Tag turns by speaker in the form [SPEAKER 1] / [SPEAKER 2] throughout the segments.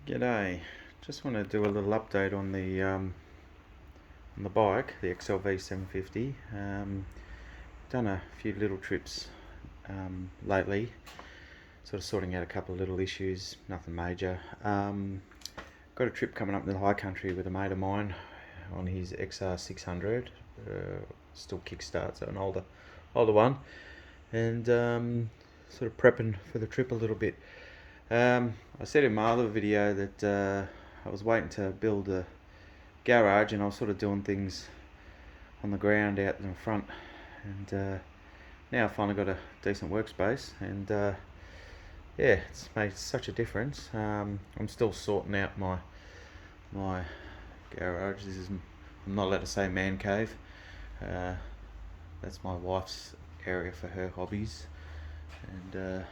[SPEAKER 1] G'day. Just want to do a little update on the bike, the XLV750. Done a few little trips lately, sort of sorting out a couple of little issues, nothing major. Got a trip coming up in the high country with a mate of mine on his XR600, still kickstart, so an older one, and sort of prepping for the trip a little bit. I said in my other video that I was waiting to build a garage, and I was sort of doing things on the ground out in the front, and now I've finally got a decent workspace, and yeah, it's made such a difference. I'm still sorting out my garage. I'm not allowed to say man cave. That's my wife's area for her hobbies, and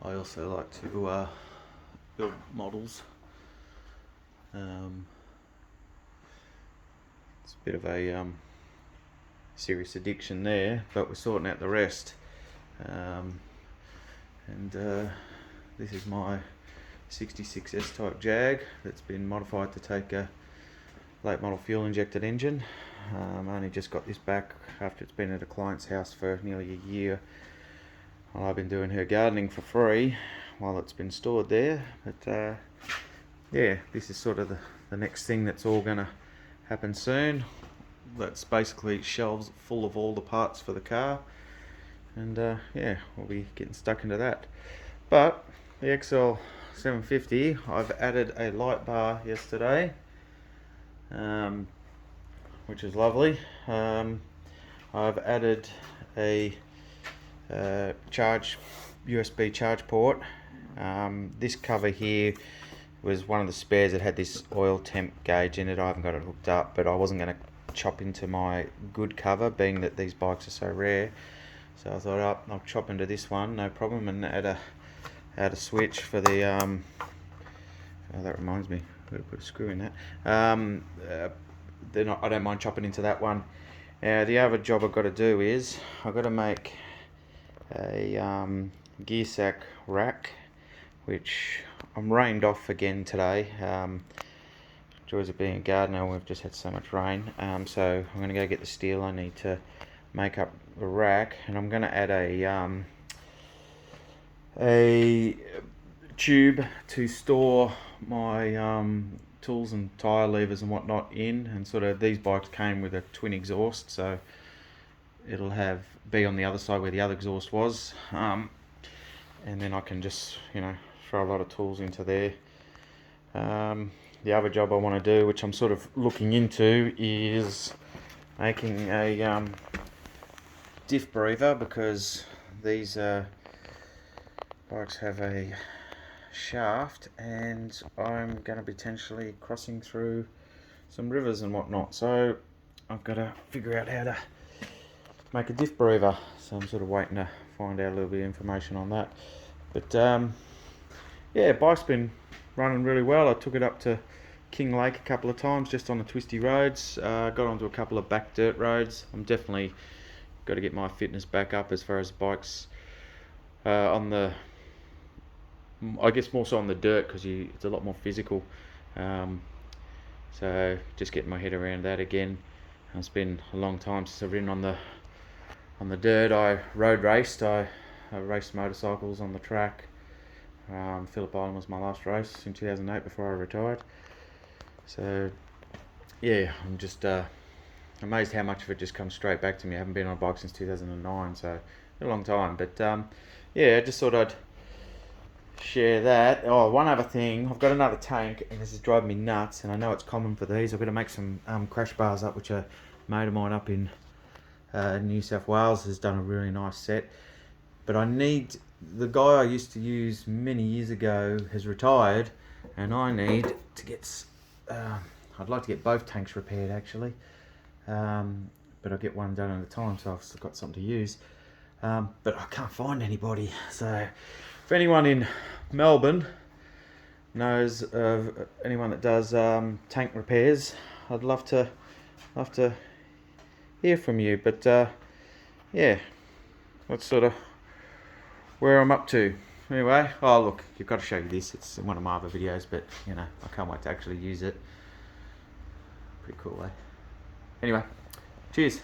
[SPEAKER 1] I also like to build models. It's a bit of a serious addiction there, but we're sorting out the rest. This is my 66 S Type Jag that's been modified to take a late model fuel injected engine. I only just got this back after it's been at a client's house for nearly a year. Well, I've been doing her gardening for free while it's been stored there, but yeah, this is sort of the next thing that's all going to happen soon. That's basically shelves full of all the parts for the car, and yeah, we'll be getting stuck into that. But the XL750, I've added a light bar yesterday, which is lovely. I've added a USB charge port. This cover here was one of the spares that had this oil temp gauge in it. I haven't got it hooked up, but I wasn't going to chop into my good cover, being that these bikes are so rare. So I thought, oh, I'll chop into this one, no problem, and add a switch for the oh, that reminds me, I've got to put a screw in that. I don't mind chopping into that one. The other job I've got to do is I've got to make a gear sack rack, which I'm rained off again today. Joys of being a gardener, we've just had so much rain, so I'm going to go get the steel I need to make up the rack, and I'm going to add a tube to store my tools and tyre levers and whatnot in, and sort of these bikes came with a twin exhaust, so it'll be on the other side where the other exhaust was, and then I can just, throw a lot of tools into there. The other job I want to do, which I'm sort of looking into, is making a diff breather, because these bikes have a shaft, and I'm going to potentially crossing through some rivers and whatnot, so I've got to figure out how to make a diff breather. So I'm sort of waiting to find out a little bit of information on that. But yeah, bike's been running really well. I took it up to King Lake a couple of times just on the twisty roads. Got onto a couple of back dirt roads. I'm definitely got to get my fitness back up as far as bikes on the, I guess more so on the dirt, because it's a lot more physical. So just getting my head around that again. It's been a long time since I've ridden on the dirt. I road raced. I raced motorcycles on the track. Phillip Island was my last race in 2008 before I retired. So yeah, I'm just amazed how much of it just comes straight back to me. I haven't been on a bike since 2009, so a long time. But yeah, I just thought I'd share that. Oh, one other thing, I've got another tank, and this is driving me nuts, and I know it's common for these. I've got to make some crash bars up, which a mate of mine up in New South Wales has done a really nice set. But the guy I used to use many years ago has retired, and I need to get, I'd like to get both tanks repaired actually, but I'll get one done at a time, so I've still got something to use, but I can't find anybody. So if anyone in Melbourne knows of anyone that does tank repairs, I'd love to hear from you. But yeah, that's sort of where I'm up to. anyway, oh look, you've got to show you this. It's in one of my other videos, but you know, I can't wait to actually use it. Pretty cool, eh? Anyway, cheers.